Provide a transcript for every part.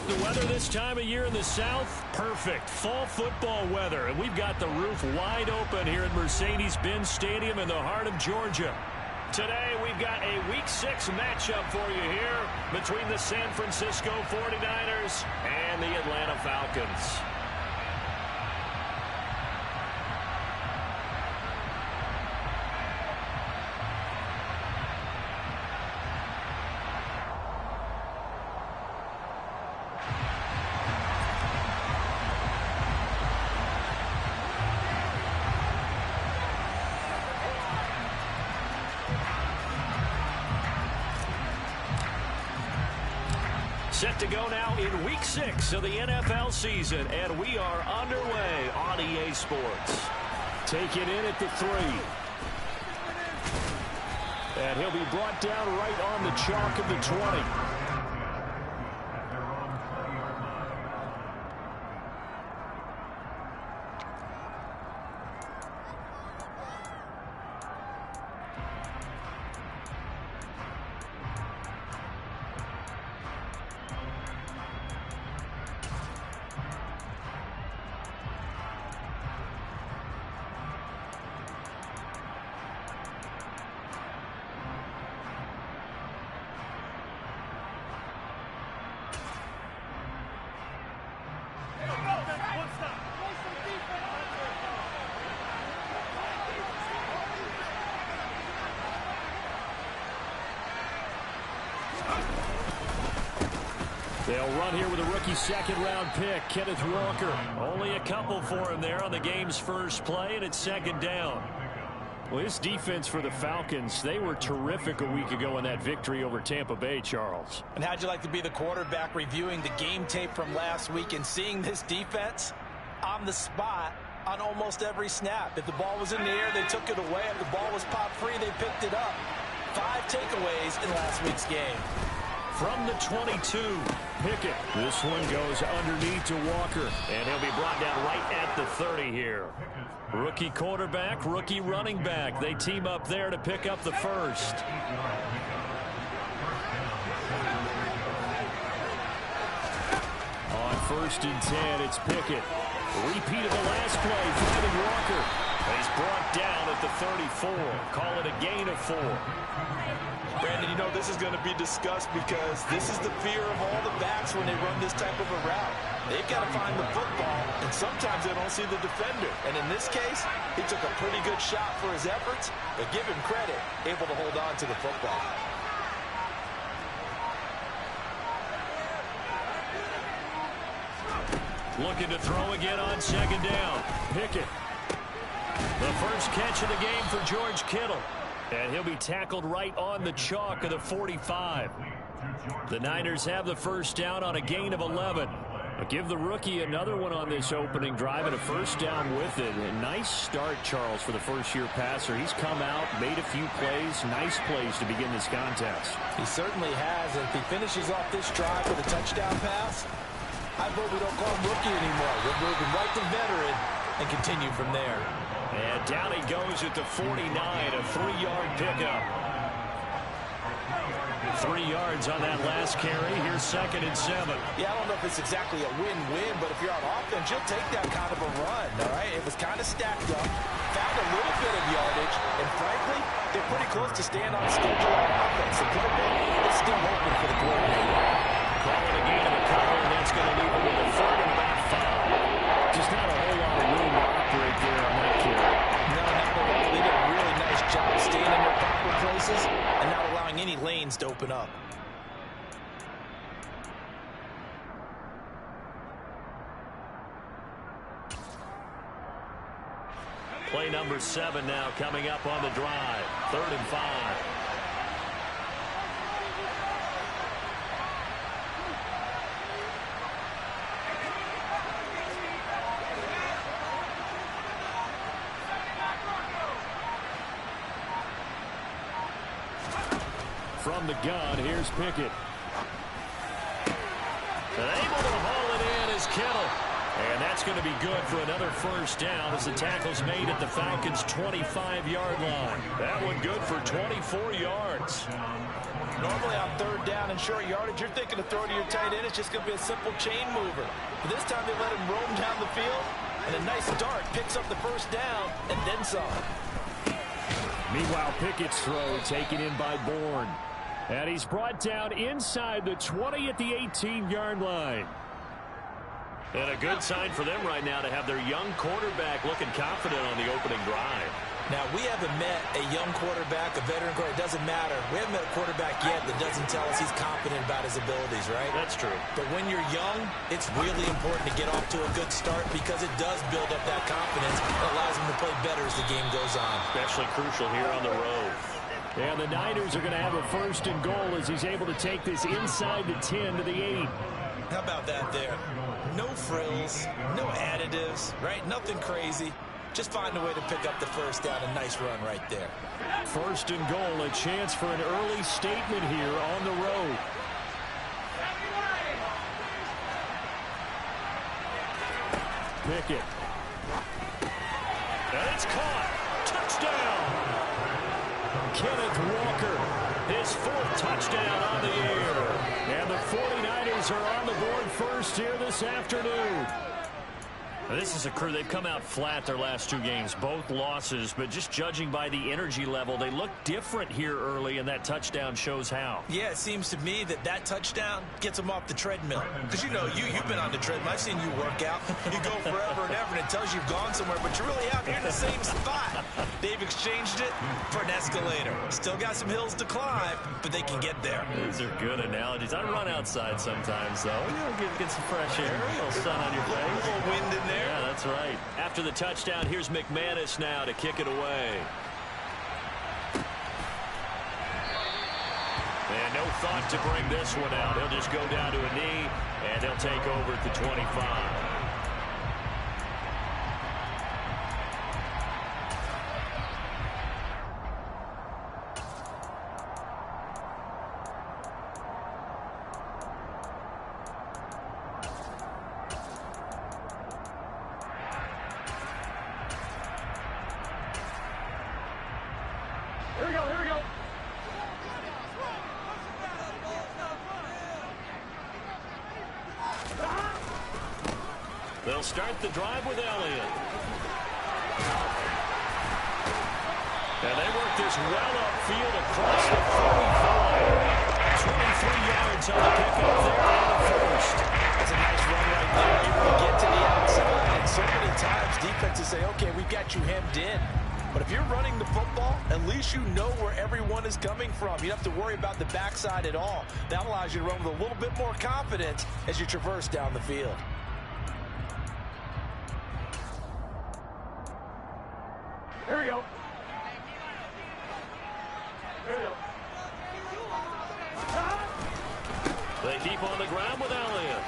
The weather this time of year in the South, perfect. Fall football weather. And we've got the roof wide open here at Mercedes-Benz Stadium in the heart of Georgia. Today, we've got a Week 6 matchup for you here between the San Francisco 49ers and the Atlanta Falcons. Set to go now in Week 6 of the NFL season, and we are underway on EA Sports. Take it in at the 3. And he'll be brought down right on the chalk of the 20. They'll run here with a rookie second-round pick, Kenneth Walker. Only a couple for him there on the game's first play, and it's second down. Well, this defense for the Falcons, they were terrific a week ago in that victory over Tampa Bay, Charles. And how'd you like to be the quarterback reviewing the game tape from last week and seeing this defense on the spot on almost every snap? If the ball was in the air, they took it away. If the ball was popped free, they picked it up. 5 takeaways in last week's game. From the 22, Pickett. This one goes underneath to Walker, and he'll be brought down right at the 30 here. Rookie quarterback, rookie running back. They team up there to pick up the first. On 1st and 10, it's Pickett. Repeat of the last play, finding Walker. He's brought down at the 34. Call it a gain of 4. Brandon, you know this is going to be discussed because this is the fear of all the backs when they run this type of a route. They've got to find the football, and sometimes they don't see the defender. And in this case, he took a pretty good shot for his efforts, but give him credit, able to hold on to the football. Looking to throw again on second down. Pickett. The first catch of the game for George Kittle. And he'll be tackled right on the chalk of the 45. The Niners have the first down on a gain of 11. But give the rookie another one on this opening drive and a first down with it. A nice start, Charles, for the first-year passer. He's come out, made a few plays, nice plays to begin this contest. He certainly has. And if he finishes off this drive with a touchdown pass, I vote we don't call him rookie anymore. We'll move him right to veteran and continue from there. And down he goes at the 49, a 3-yard pickup. 3 yards on that last carry. Here's 2nd and 7. Yeah, I don't know if it's exactly a win-win, but if you're on offense, you'll take that kind of a run, all right? It was kind of stacked up, found a little bit of yardage, and frankly, they're pretty close to staying on schedule on offense. The could have been, it's still open for the coordinator. Call it a gain of a couple, and that's going to leave it with a 3rd and about 5. Just not a whole lot of room to operate there on that carry. No, not at all. They did a really nice job staying in their proper places and not allowing any lanes to open up. Play number 7 now coming up on the drive. 3rd and 5. From the gun, here's Pickett. And able to haul it in is Kittle. And that's going to be good for another first down as the tackle's made at the Falcons' 25-yard line. That one good for 24 yards. Normally on third down and short yardage, you're thinking to throw to your tight end. It's just going to be a simple chain mover. But this time they let him roam down the field, and a nice dart picks up the first down and then some. Meanwhile, Pickett's throw taken in by Bourne. And he's brought down inside the 20 at the 18-yard line. And a good sign for them right now to have their young quarterback looking confident on the opening drive. Now, we haven't met a young quarterback, a veteran quarterback. It doesn't matter. We haven't met a quarterback yet that doesn't tell us he's confident about his abilities, right? That's true. But when you're young, it's really important to get off to a good start because it does build up that confidence. It allows him to play better as the game goes on. Especially crucial here on the road. And the Niners are going to have a first and goal as he's able to take this inside the 10 to the 8. How about that there? No frills, no additives, right? Nothing crazy. Just find a way to pick up the first down. A nice run right there. First and goal, a chance for an early statement here on the road. Pickett. And it's caught. Touchdown. Kenneth Walker, his fourth touchdown on the year. And the 49ers are on the board first here this afternoon. This is a crew, they've come out flat their last two games, both losses, but just judging by the energy level, they look different here early, and that touchdown shows how. Yeah, it seems to me that touchdown gets them off the treadmill. Because you know, you've been on the treadmill. I've seen you work out. You go forever and ever, and it tells you you've gone somewhere, but you're really out here in the same spot. They've exchanged it for an escalator. Still got some hills to climb, but they can get there. These are good analogies. I run outside sometimes, though. You know, get some fresh air, a little sun on your face. A little wind in there. Yeah, that's right. After the touchdown, here's McManus now to kick it away. And no thought to bring this one out. He'll just go down to a knee, and he'll take over at the 25. They'll start the drive with Elliott. And they work this well upfield across the 45. 23 yards on the pickup there on the first. That's a nice run right there. You can get to the outside, and so many times defenses say, okay, we've got you hemmed in. But if you're running the football, at least you know where everyone is coming from. You don't have to worry about the backside at all. That allows you to run with a little bit more confidence as you traverse down the field. Here we go. They keep on the ground with Elliott.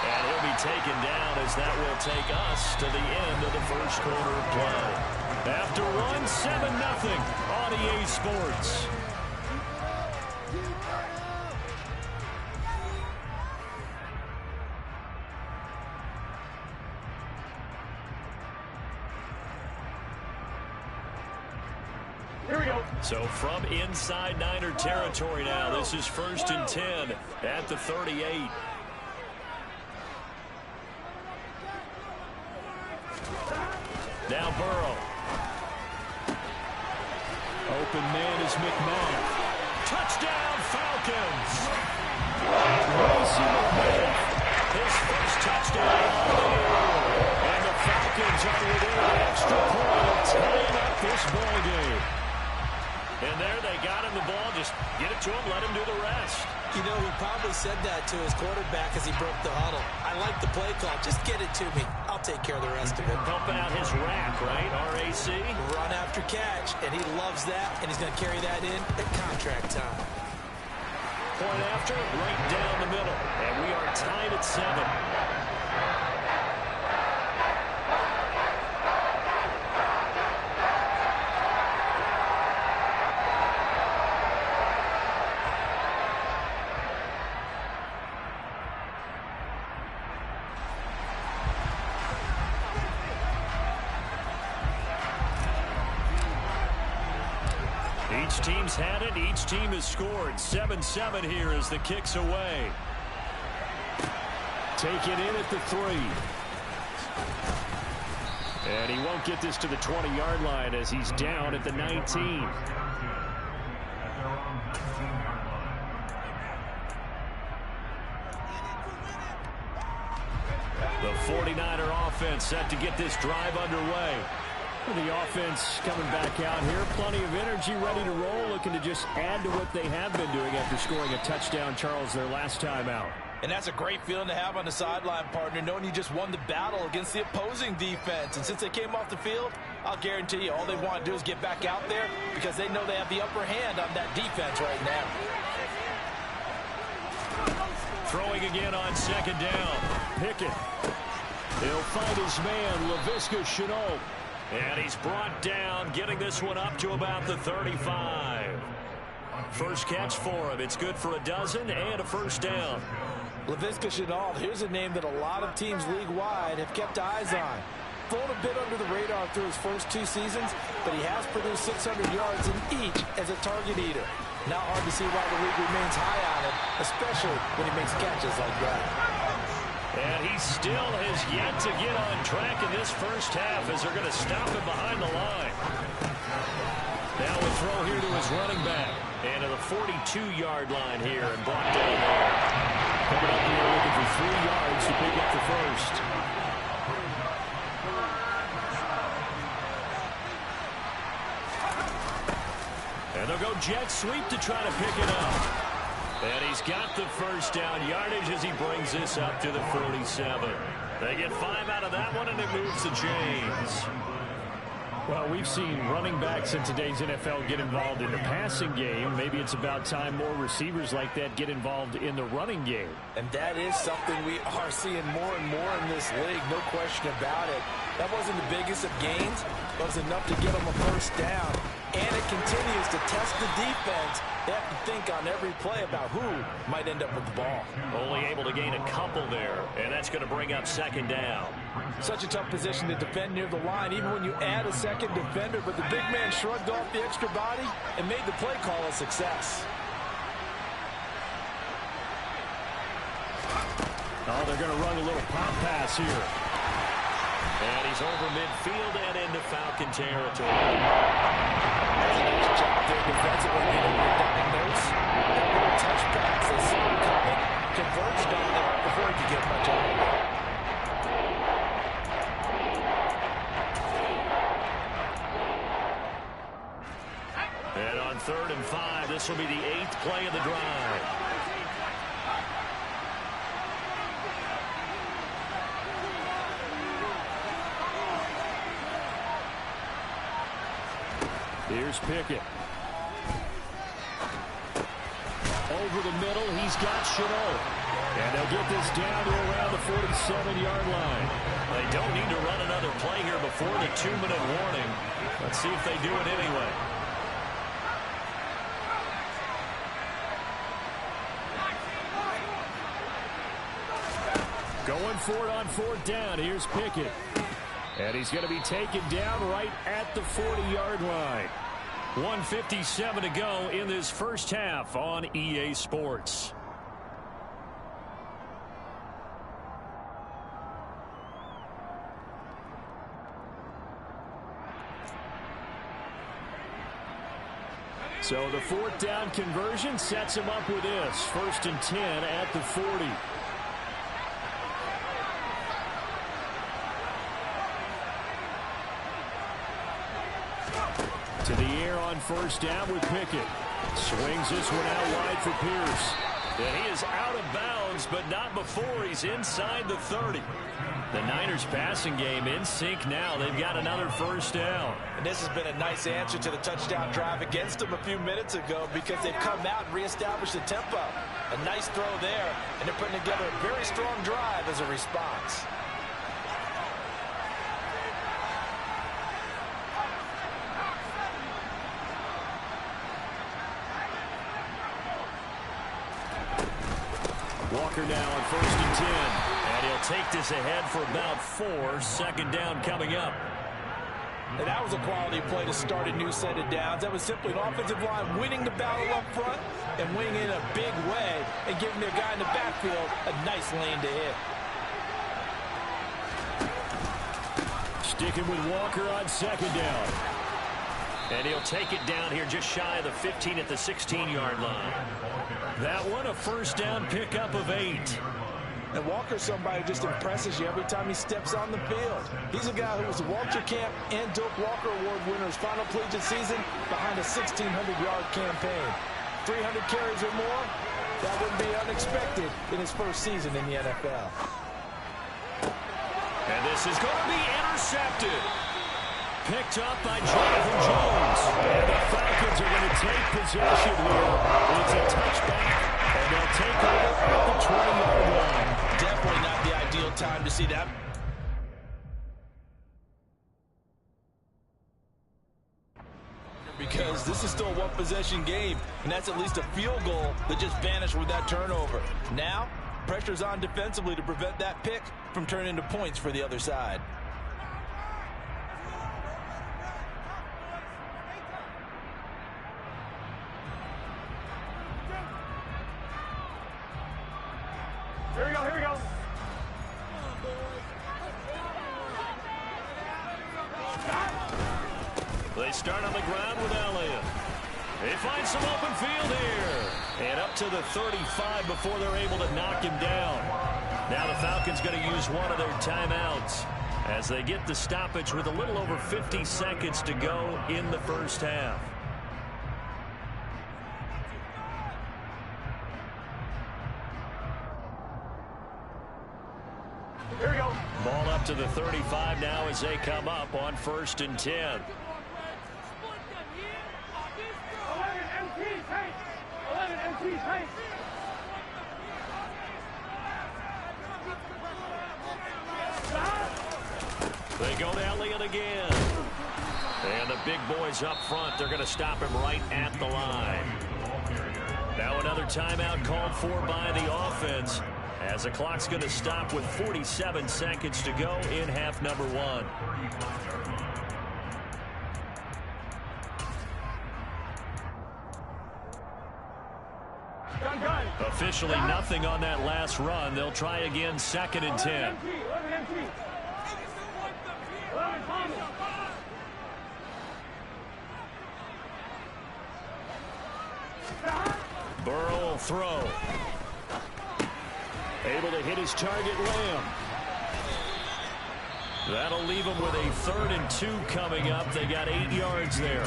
And he'll be taken down as that will take us to the end of the first quarter of play. After one, 7-0 on EA Sports. So from inside Niner territory now, this is 1st and 10 at the 38. Now Burrow. Open man is McMahon. Touchdown Falcons. Mason McMahon, his first touchdown of the year. And the Falcons are within an extra point of tying up this ball game. And there they got him the ball. Just get it to him, let him do the rest. You know, he probably said that to his quarterback as he broke the huddle. I like the play call. Just get it to me. I'll take care of the rest of it. Helping out his rack, right? RAC. Run after catch, and he loves that, and he's going to carry that in at contract time. Point after, right down the middle. And we are tied at 7. Each team's had it. Each team has scored. 7-7 here as the kick's away. Take it in at the 3. And he won't get this to the 20-yard line as he's down at the 19. The 49er offense set to get this drive underway. The offense coming back out here. Plenty of energy, ready to roll, looking to just add to what they have been doing after scoring a touchdown, Charles, their last time out. And that's a great feeling to have on the sideline, partner, knowing you just won the battle against the opposing defense. And since they came off the field, I'll guarantee you all they want to do is get back out there because they know they have the upper hand on that defense right now. Throwing again on second down. Pickett. He'll find his man, Laviska Shenault. And he's brought down, getting this one up to about the 35. First catch for him. It's good for a dozen and a first down. Laviska Shenault, here's a name that a lot of teams league-wide have kept eyes on. Flown a bit under the radar through his first 2 seasons, but he has produced 600 yards in each as a target eater. Not hard to see why the league remains high on him, especially when he makes catches like that. And he still has yet to get on track in this first half as they're going to stop him behind the line. Now a throw here to his running back. And to the 42-yard line here and brought down there. Coming up here looking for 3 yards to pick up the first. And they'll go jet sweep to try to pick it up. And he's got the first down yardage as he brings this up to the 47. They get 5 out of that one, and it moves the chains. Well, we've seen running backs in today's NFL get involved in the passing game. Maybe it's about time more receivers like that get involved in the running game. And that is something we are seeing more and more in this league, no question about it. That wasn't the biggest of gains, but it was enough to get them a first down. And it continues to test the defense. They have to think on every play about who might end up with the ball. Only able to gain a couple there, and that's going to bring up second down. Such a tough position to defend near the line, even when you add a second defender. But the big man shrugged off the extra body and made the play call a success. Oh, they're going to run a little pop pass here. And he's over midfield and into Falcon territory. That's a nice job there defensively. They didn't diagnose that little touch pass. They saw him coming, converged on it before he could get much out of it. And on 3rd and 5, this will be the 8th play of the drive. Here's Pickett. Over the middle, he's got Shenault. And they'll get this down to around the 47-yard line. They don't need to run another play here before the 2-minute warning. Let's see if they do it anyway. Going for it on 4th down. Here's Pickett. And he's going to be taken down right at the 40-yard line. 1:57 to go in this first half on EA Sports. So the 4th down conversion sets him up with this. 1st and 10 at the 40. To the air on 1st down with Pickett. Swings this one out wide for Pierce. And he is out of bounds, but not before he's inside the 30. The Niners passing game in sync now. They've got another first down. And this has been a nice answer to the touchdown drive against them a few minutes ago because they've come out and reestablished the tempo. A nice throw there, and they're putting together a very strong drive as a response. Walker now on 1st and 10. And he'll take this ahead for about 4. 2nd down coming up. And that was a quality play to start a new set of downs. That was simply an offensive line winning the battle up front and winning in a big way and giving their guy in the backfield a nice lane to hit. Sticking with Walker on second down. And he'll take it down here just shy of the 15 at the 16-yard line. That one a first down pickup of 8. And Walker's somebody who just impresses you every time he steps on the field. He's a guy who was the Walter Camp and Doak Walker Award winner's final collegiate season behind a 1,600-yard campaign. 300 carries or more, that wouldn't be unexpected in his first season in the NFL. And this is going to be intercepted. Picked up by Jonathan Jones. And the Falcons are going to take possession here. It's a touchback, and they'll take over at the 20-yard line. Definitely not the ideal time to see that. Because this is still a one-possession game, and that's at least a field goal that just vanished with that turnover. Now, pressure's on defensively to prevent that pick from turning into points for the other side. Here we go, here we go. They start on the ground with Elliott. They find some open field here. And up to the 35 before they're able to knock him down. Now the Falcons going to use one of their timeouts as they get the stoppage with a little over 50 seconds to go in the first half. Here we go. Ball up to the 35 now as they come up on 1st and 10. 11 MT, pace. 11 MT, pace. They go to Elliott again. And the big boys up front, they're going to stop him right at the line. Now another timeout called for by the offense, as the clock's going to stop with 47 seconds to go in half number 1. Gun. Officially nothing on that last run. They'll try again 2nd and 10. 11 MT. 11 Thomas. Burrow will throw. Able to hit his target, Lamb. That'll leave them with a 3rd and 2 coming up. They got 8 yards there.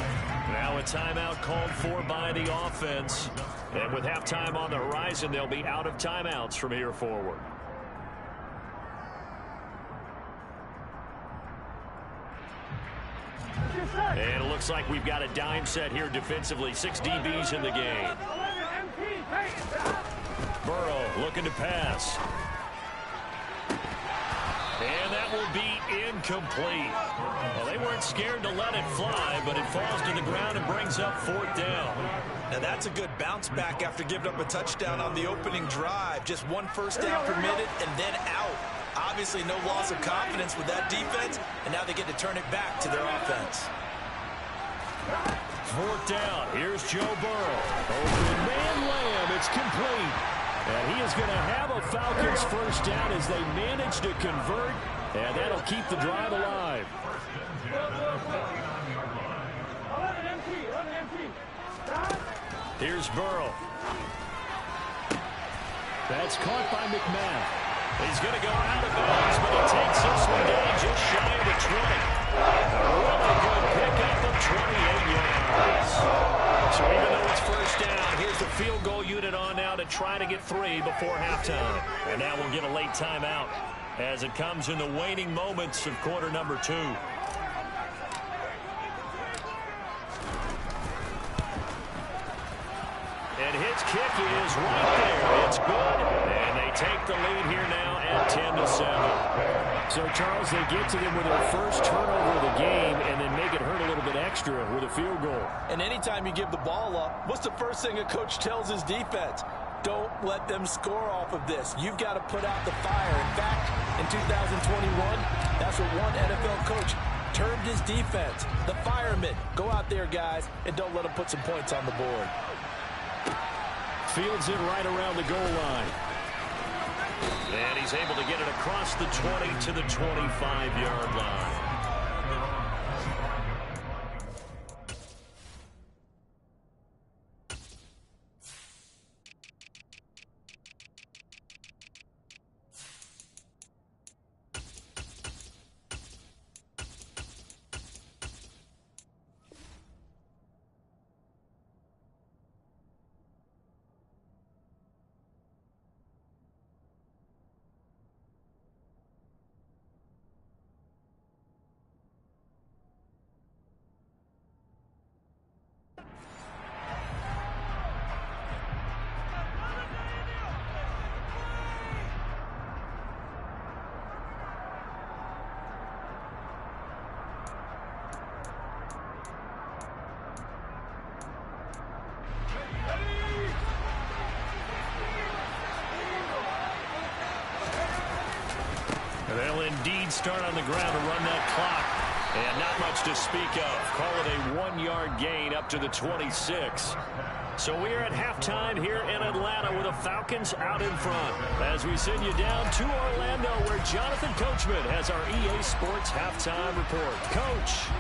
Now a timeout called for by the offense. And with halftime on the horizon, they'll be out of timeouts from here forward. And it looks like we've got a dime set here defensively. 6 DBs in the game. 11 MT, pace. Burrow looking to pass. And that will be incomplete. Well, they weren't scared to let it fly, but it falls to the ground and brings up 4th down. Now that's a good bounce back after giving up a touchdown on the opening drive. Just 1 first down permitted and then out. Obviously no loss of confidence with that defense, and now they get to turn it back to their offense. 4th down. Here's Joe Burrow. Open man Lamb. It's complete. And he is going to have a Falcons first down as they manage to convert, and that'll keep the drive alive. 11 MT, 11 MT. Here's Burrow. That's caught by McMahon. He's going to go out of bounds, but he takes this one down just shy of the 20. A really good pickup of 28 yards. So even though it's first down, here's the field goal unit on now to try to get 3 before halftime. And now we'll get a late timeout as it comes in the waning moments of quarter number 2. And his kick is right there. It's good. And they take the lead here now at 10-7. So, Charles, they get to them with their first turnover of the game and then make it hurt a little bit extra with a field goal. And anytime you give the ball up, what's the first thing a coach tells his defense? Don't let them score off of this. You've got to put out the fire. In fact, in 2021, that's what one NFL coach perturbed his defense. The firemen, go out there, guys, and don't let them put some points on the board. Fields it right around the goal line. And he's able to get it across the 20 to the 25-yard line. They'll indeed start on the ground to run that clock. And not much to speak of. Call it a 1-yard gain up to the 26. So we are at halftime here in Atlanta with the Falcons out in front. As we send you down to Orlando where Jonathan Coachman has our EA Sports halftime report. Coach,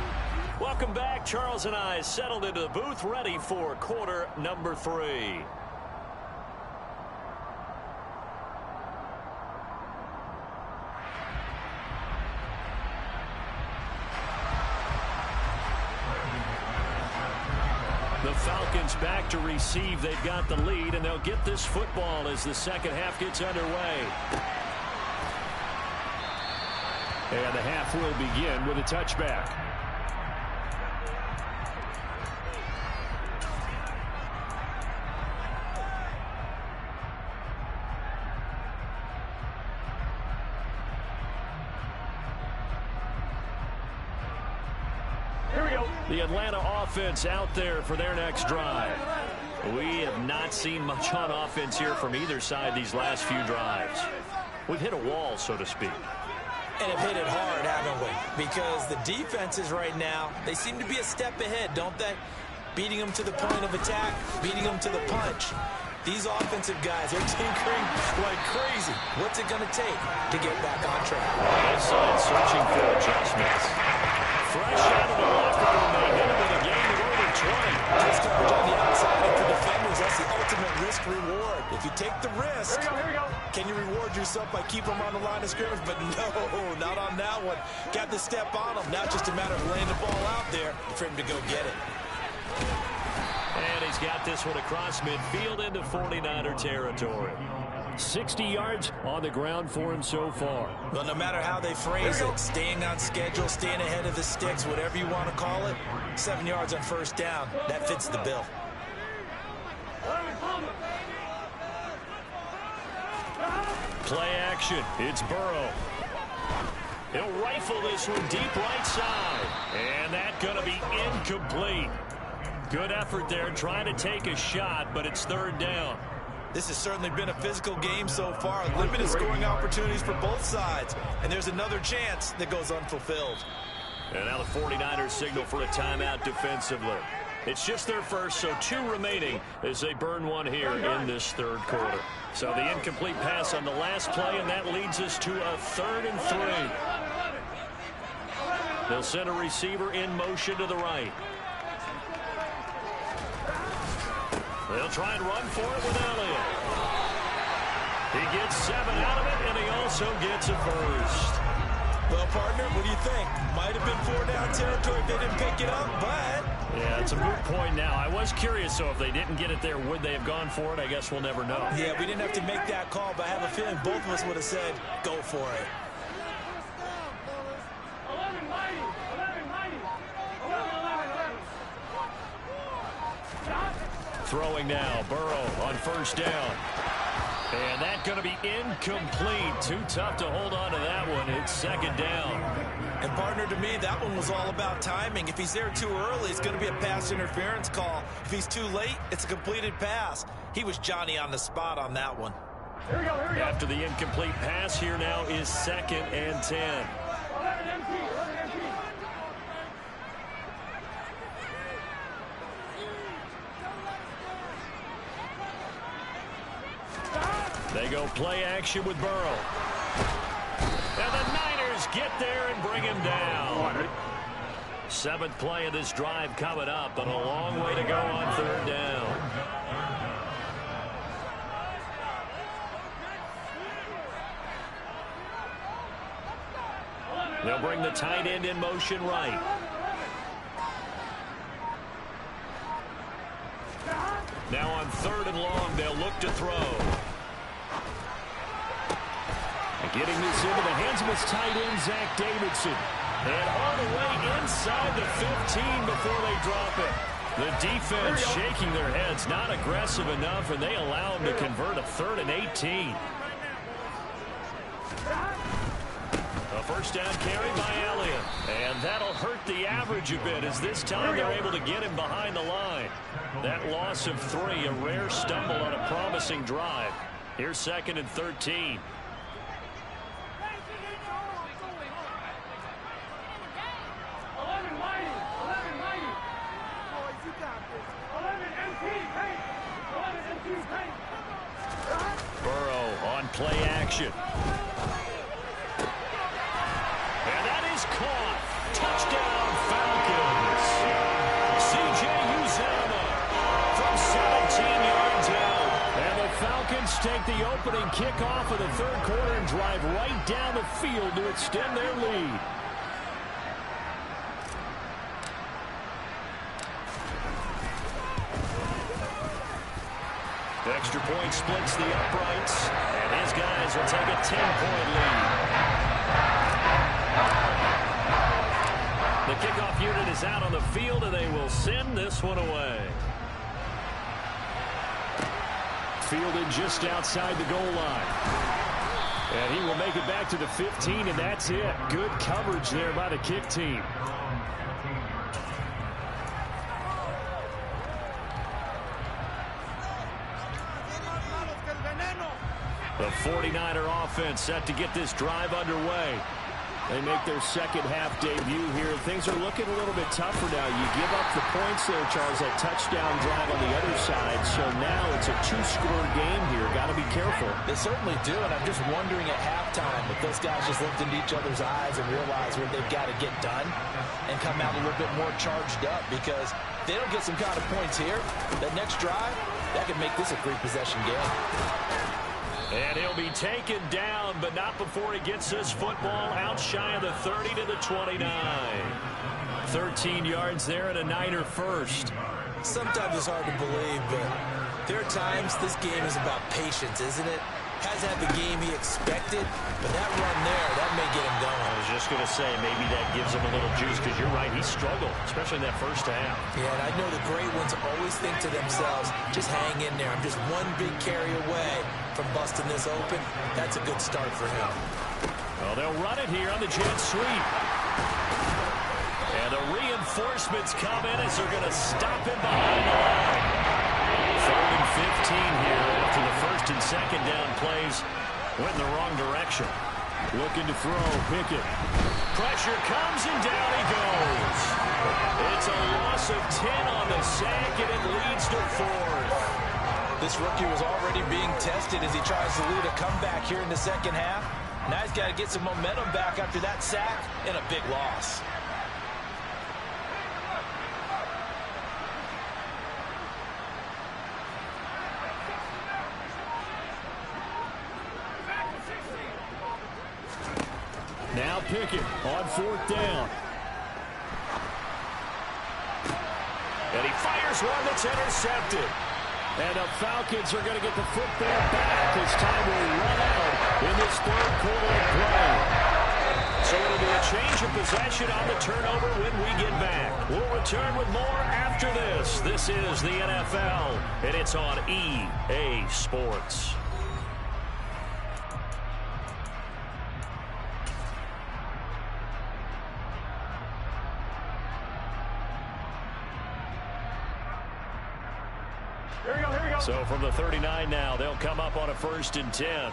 welcome back. Charles and I settled into the booth ready for quarter number 3. The Falcons back to receive. They've got the lead, and they'll get this football as the second half gets underway. And the half will begin with a touchback. The Atlanta offense out there for their next drive. We have not seen much on offense here from either side these last few drives. We've hit a wall, so to speak. And have hit it hard, haven't we? Because the defenses right now, they seem to be a step ahead, don't they? Beating them to the point of attack, beating them to the punch. These offensive guys are tinkering like crazy. What's it going to take to get back on track? Both sides searching for adjustments. Fresh out of the locker room, they hit him with a gain of over 20. Just coverage on the outside, and for defenders, that's the ultimate risk-reward. If you take the risk, can you reward yourself by keeping them on the line of scrimmage? But no, not on that one. Got to step on them. Now just a matter of laying the ball out there for him to go get it. And he's got this one across midfield into 49er territory. 60 yards on the ground for him so far. Well, no matter how they phrase it, staying on schedule, staying ahead of the sticks, whatever you want to call it, 7 yards on first down, that fits the bill. Play action. It's Burrow. He'll rifle this one deep right side. And that's going to be incomplete. Good effort there trying to take a shot, but it's third down. This has certainly been a physical game so far. Limited scoring opportunities for both sides. And there's another chance that goes unfulfilled. And now the 49ers signal for a timeout defensively. It's just their first, so 2 remaining as they burn one here in this third quarter. So the incomplete pass on the last play, and that leads us to a 3rd and 3. They'll send a receiver in motion to the right. They'll try and run for it with Elliott. He gets 7 out of it, and he also gets a first. Well, partner, what do you think? Might have been 4-down territory if they didn't pick it up, but... Yeah, it's a moot point now. I was curious, so if they didn't get it there, would they have gone for it? I guess we'll never know. Yeah, we didn't have to make that call, but I have a feeling both of us would have said, go for it. 11 mighty, 11 mighty, 11. Throwing now, Burrow on first down. And that's going to be incomplete. Too tough to hold on to that one. It's second down. And partner, to me, that one was all about timing. If he's there too early, it's going to be a pass interference call. If he's too late, it's a completed pass. He was Johnny on the spot on that one. Here we go, here we go. After the incomplete pass, here now is 2nd and 10. 11 MP, 11 MP. They go play action with Burrow. And the Niners get there and bring him down. 7th play of this drive coming up, and a long way to go on 3rd down. They'll bring the tight end in motion right. Now on 3rd and long, they'll look to throw. And getting this into the hands of his tight end, Zach Davidson. And all the way inside the 15 before they drop it. The defense shaking their heads, not aggressive enough, and they allow him to convert a 3rd and 18. A first down carry by Elliott. And that'll hurt the average a bit, as this time they're able to get him behind the line. That loss of 3, a rare stumble on a promising drive. Here's 2nd and 13. Burrow on play action. And that is caught. Touchdown, Falcons. C.J. Uzomah from 17 yards out. And the Falcons take the opening kickoff of the 3rd quarter and drive right down the field to extend their lead. The extra point splits the uprights, and his guys will take a 10-point lead. The kickoff unit is out on the field, and they will send this one away. Fielded just outside the goal line. And he will make it back to the 15, and that's it. Good coverage there by the kick team. The 49er offense set to get this drive underway. They make their 2nd half debut here. Things are looking a little bit tougher now. You give up the points there, Charles, that touchdown drive on the other side. So now it's a 2-score game here. Got to be careful. They certainly do, and I'm just wondering at halftime if those guys just looked into each other's eyes and realize what they've got to get done and come out a little bit more charged up, because if they don't get some kind of points here, that next drive, that could make this a 3-possession game. And he'll be taken down, but not before he gets his football out shy of the 30 to the 29. 13 yards there and a Niner first. Sometimes it's hard to believe, but there are times this game is about patience, isn't it? Hasn't had the game he expected, but that run there, that may get him going. I was just going to say, maybe that gives him a little juice, because you're right, he struggled, especially in that first half. Yeah, and I know the great ones always think to themselves, just hang in there. I'm just one big carry away from busting this open. That's a good start for him. Well, they'll run it here on the jet sweep. And the reinforcements come in as they're going to stop him behind the line. 3rd and 15 here after the 1st and 2nd down plays went in the wrong direction. Looking to throw, Pickett. Pressure comes and down he goes. It's a loss of 10 on the sack, and it leads to 4th. This rookie was already being tested as he tries to lead a comeback here in the 2nd half. Now he's got to get some momentum back after that sack and a big loss. Now Pickett on 4th down. And he fires one that's intercepted. And the Falcons are going to get the football back as time will run out in this 3rd quarter of play. So it'll be a change of possession on the turnover when we get back. We'll return with more after this. This is the NFL, and it's on EA Sports. So from the 39 now, they'll come up on a 1st and 10.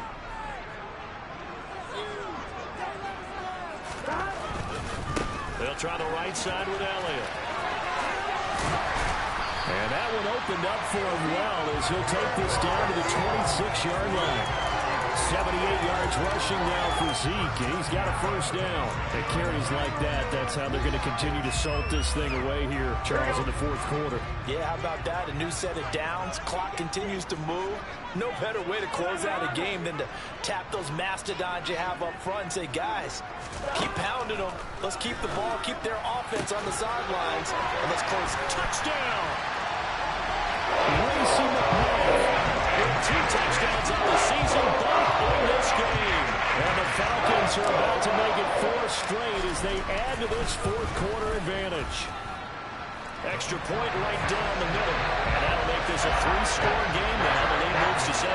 They'll try the right side with Elliott. And that one opened up for him well as he'll take this down to the 26-yard line. 78 yards rushing now for Zeke, and he's got a first down. At carries like that, that's how they're going to continue to salt this thing away here, Charles, in the fourth quarter. Yeah, how about that? A new set of downs. Clock continues to move. No better way to close out a game than to tap those mastodons you have up front and say, guys, keep pounding them. Let's keep the ball, keep their offense on the sidelines, and let's close. Touchdown! Racing McMahon with 2 touchdowns on the season, both in this game. And the Falcons are about to make it 4 straight as they add to this fourth quarter advantage. Extra point right down the middle. And that'll make this a 3-score game now. The lead moves to 17.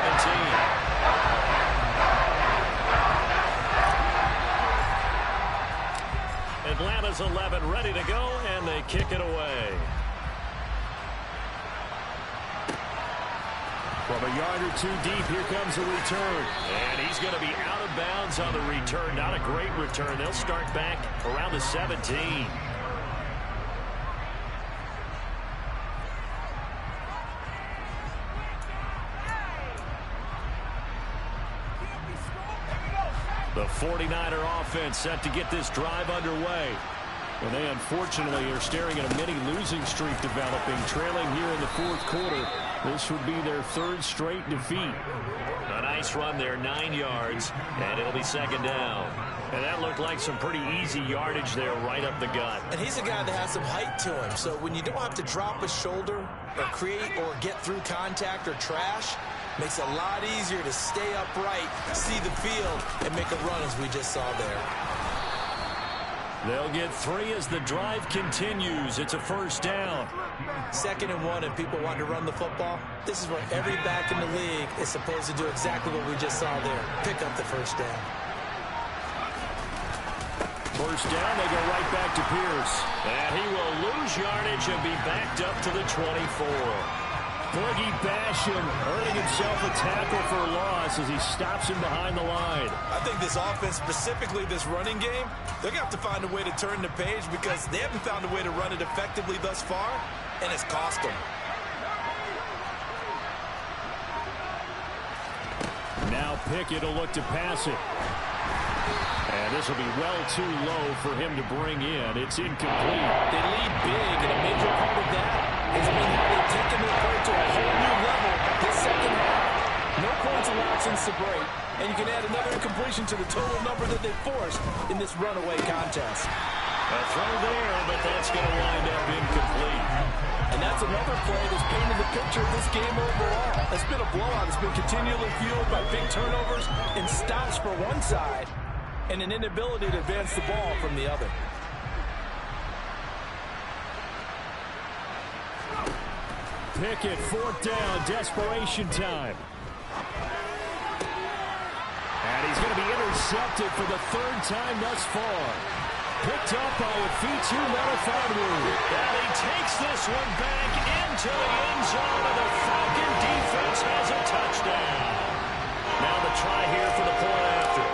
Atlanta's 11 ready to go, and they kick it away. From a yard or 2 deep, here comes a return. And he's going to be out of bounds on the return. Not a great return. They'll start back around the 17. The 49er offense set to get this drive underway. And they unfortunately are staring at a mini losing streak developing, trailing here in the fourth quarter. This would be their 3rd straight defeat. A nice run there, 9 yards, and it'll be 2nd down. And that looked like some pretty easy yardage there right up the gut. And he's a guy that has some height to him, so when you don't have to drop a shoulder or create or get through contact or trash, makes it a lot easier to stay upright, see the field, and make a run as we just saw there. They'll get 3 as the drive continues. It's a first down. 2nd and 1, and people want to run the football. This is where every back in the league is supposed to do exactly what we just saw there. Pick up the first down. First down, they go right back to Pierce. And he will lose yardage and be backed up to the 24. Boogie Basham earning himself a tackle for a loss as he stops him behind the line. I think this offense, specifically this running game, they're going to have to find a way to turn the page because they haven't found a way to run it effectively thus far, and it's cost them. Now Pickett will look to pass it. And this will be well too low for him to bring in. It's incomplete. They lead big, and a major part of that has been how they've taken their play to a whole new level this second half. No points allowed since the break, and you can add another incompletion to the total number that they forced in this runaway contest. A throw there, but that's going to wind up incomplete. And that's another play that's painted the picture of this game overall. It's been a blowout. It's been continually fueled by big turnovers and stops for one side and an inability to advance the ball from the other. Pickett, 4th down, desperation time. And he's going to be intercepted for the 3rd time thus far. Picked up by Afitu Melifonwu. And he takes this one back into the end zone, and the Falcon defense has a touchdown. Now the try here for the point after.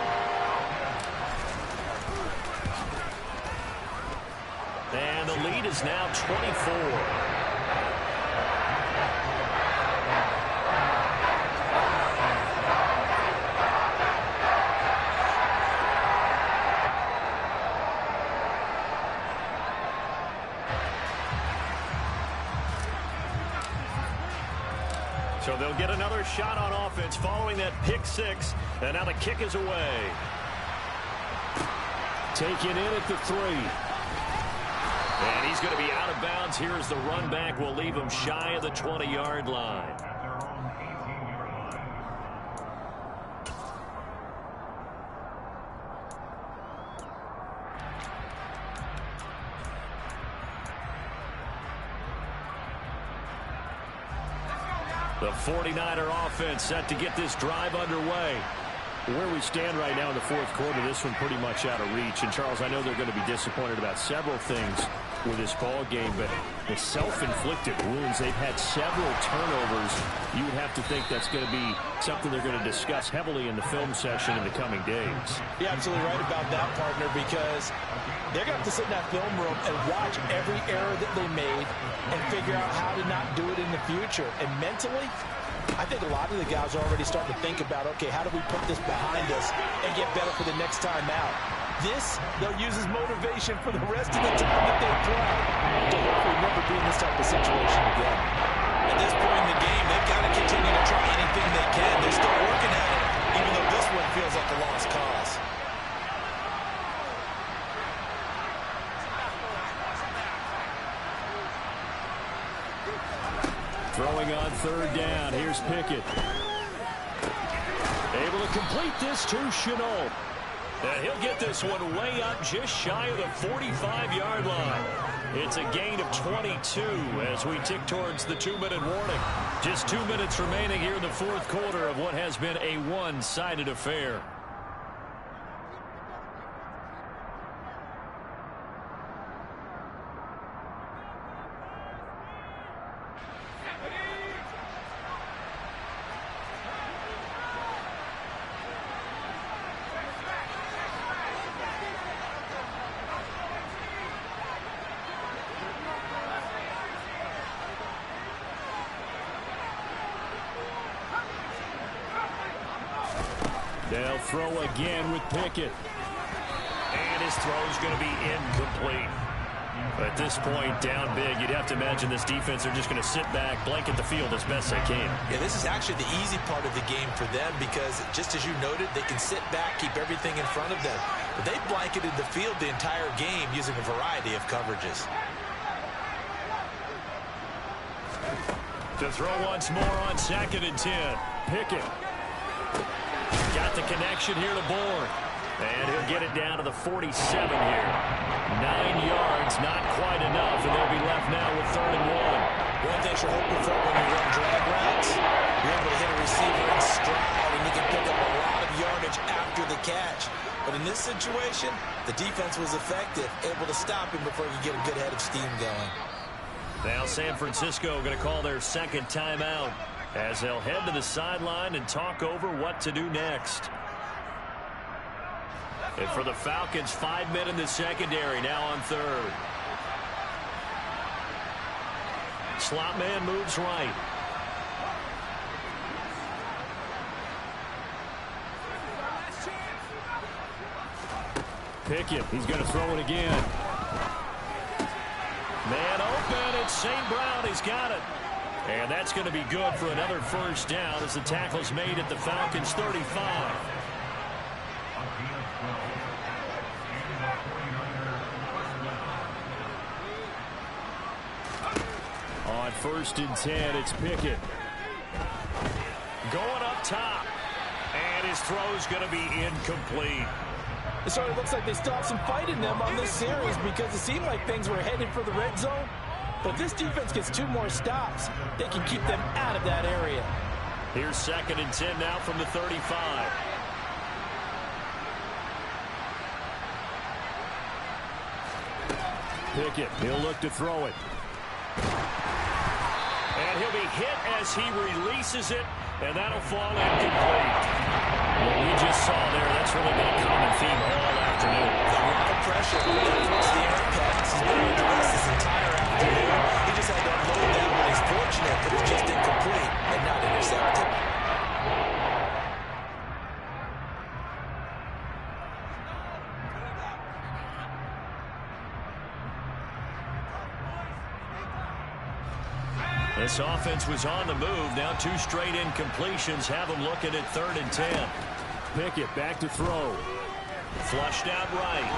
And the lead is now 24. So they'll get another shot on offense following that pick 6. And now the kick is away. Taken in at the 3. And he's going to be out of bounds here as the run back will leave him shy of the 20-yard line. The 49er offense set to get this drive underway. Where we stand right now in the fourth quarter, this one pretty much out of reach. And, Charles, I know they're going to be disappointed about several things with this ball game, but the self-inflicted wounds, they've had several turnovers. You would have to think that's going to be something they're going to discuss heavily in the film session in the coming days. You're absolutely right about that, partner, because they're going to have to sit in that film room and watch every error that they made and figure out how to not do it in the future. And mentally, I think a lot of the guys are already starting to think about, okay, how do we put this behind us and get better for the next time out? This, they'll use as motivation for the rest of the time that they play to hopefully never be in this type of situation again. At this point in the game, they've got to continue to try anything they can. They're still working at it, even though this one feels like a lost cause. Throwing on third down. Here's Pickett. Able to complete this to Shenault. And he'll get this one way up just shy of the 45-yard line. It's a gain of 22 as we tick towards the 2-minute warning. Just 2 minutes remaining here in the fourth quarter of what has been a one-sided affair. They'll throw again with Pickett. And his throw's going to be incomplete. At this point, down big, you'd have to imagine this defense are just going to sit back, blanket the field as best they can. Yeah, this is actually the easy part of the game for them because, just as you noted, they can sit back, keep everything in front of them. But they blanketed the field the entire game using a variety of coverages. To throw once more on 2nd and 10. Pickett. Got the connection here to Bourne. And he'll get it down to the 47 here. 9 yards, not quite enough, and they'll be left now with 3rd and 1. One thing you're hoping for when you run drag routes, you're able to hit a receiver in stride, and you can pick up a lot of yardage after the catch. But in this situation, the defense was effective, able to stop him before you get a good head of steam going. Now San Francisco going to call their second timeout as they'll head to the sideline and talk over what to do next. And for the Falcons, 5 men in the secondary, now on 3rd. Slot man moves right. Pickett, he's going to throw it again. Man open, it's St. Brown, he's got it. And that's going to be good for another first down as the tackle's made at the Falcons' 35. On 1st and 10, it's Pickett. Going up top. And his throw's going to be incomplete. It sort of looks like they still have some fight in them on this series because it seemed like things were headed for the red zone. But if this defense gets 2 more stops, they can keep them out of that area. Here's 2nd and 10 now from the 35. Pickett, he'll look to throw it. And he'll be hit as he releases it, and that'll fall incomplete. What we just saw there, that's really been a common theme all afternoon. A lot of pressure. Towards the air pass has been addressed this entire afternoon. He just had to unload that one. He's fortunate that it's just incomplete and not intercepted. This offense was on the move. Now 2 straight incompletions have them looking at 3rd and 10. Pickett back to throw. Flushed out right.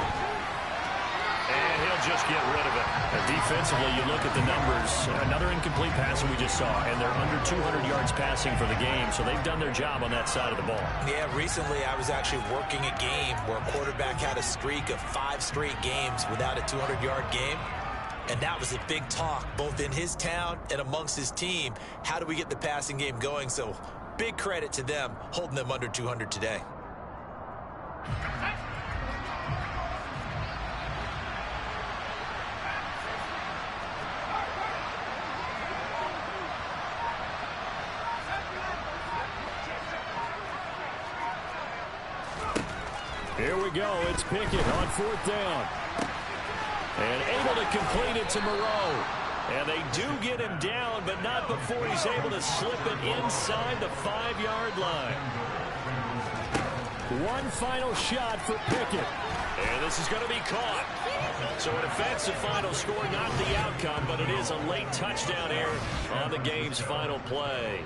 And he'll just get rid of it. And defensively, you look at the numbers. Another incomplete pass that we just saw. And they're under 200 yards passing for the game. So they've done their job on that side of the ball. Yeah, recently I was actually working a game where a quarterback had a streak of 5 straight games without a 200-yard game. And that was a big talk, both in his town and amongst his team. How do we get the passing game going? So big credit to them, holding them under 200 today. Here we go. It's Pickett on 4th down. And able to complete it to Moreau. And they do get him down, but not before he's able to slip it inside the 5-yard line. One final shot for Pickett. And this is going to be caught. So a defensive final score, not the outcome, but it is a late touchdown here on the game's final play.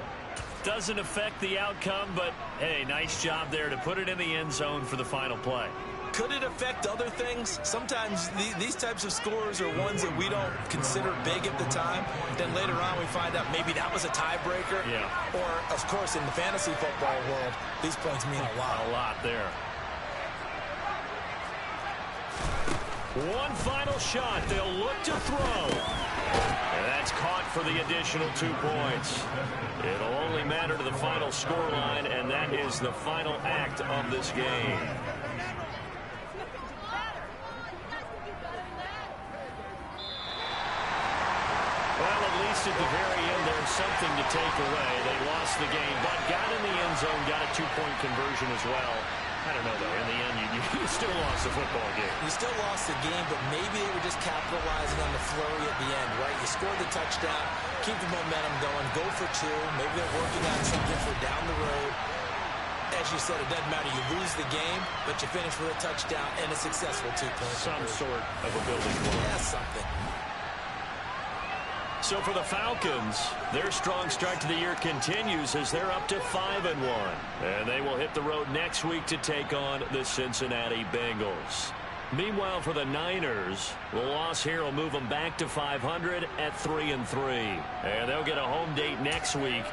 Doesn't affect the outcome, but, hey, nice job there to put it in the end zone for the final play. Could it affect other things? Sometimes these types of scores are ones that we don't consider big at the time. Then later on we find out maybe that was a tiebreaker. Yeah. Or, of course, in the fantasy football world, these points mean a lot. A lot there. One final shot. They'll look to throw. And that's caught for the additional 2 points. It'll only matter to the final scoreline, and that is the final act of this game. Well, at least at the very end, there's something to take away. They lost the game, but got in the end zone, got a 2-point conversion as well. I don't know, though. In the end, you still lost the football game. You still lost the game, but maybe they were just capitalizing on the flurry at the end, right? You scored the touchdown, keep the momentum going, go for 2. Maybe they're working on something for down the road. As you said, it doesn't matter. You lose the game, but you finish with a touchdown and a successful 2-point. Some sort of a building block. Yeah, something. So for the Falcons, their strong start to the year continues as they're up to 5-1. And they will hit the road next week to take on the Cincinnati Bengals. Meanwhile, for the Niners, the loss here will move them back to 500 at 3-3. And they'll get a home date next week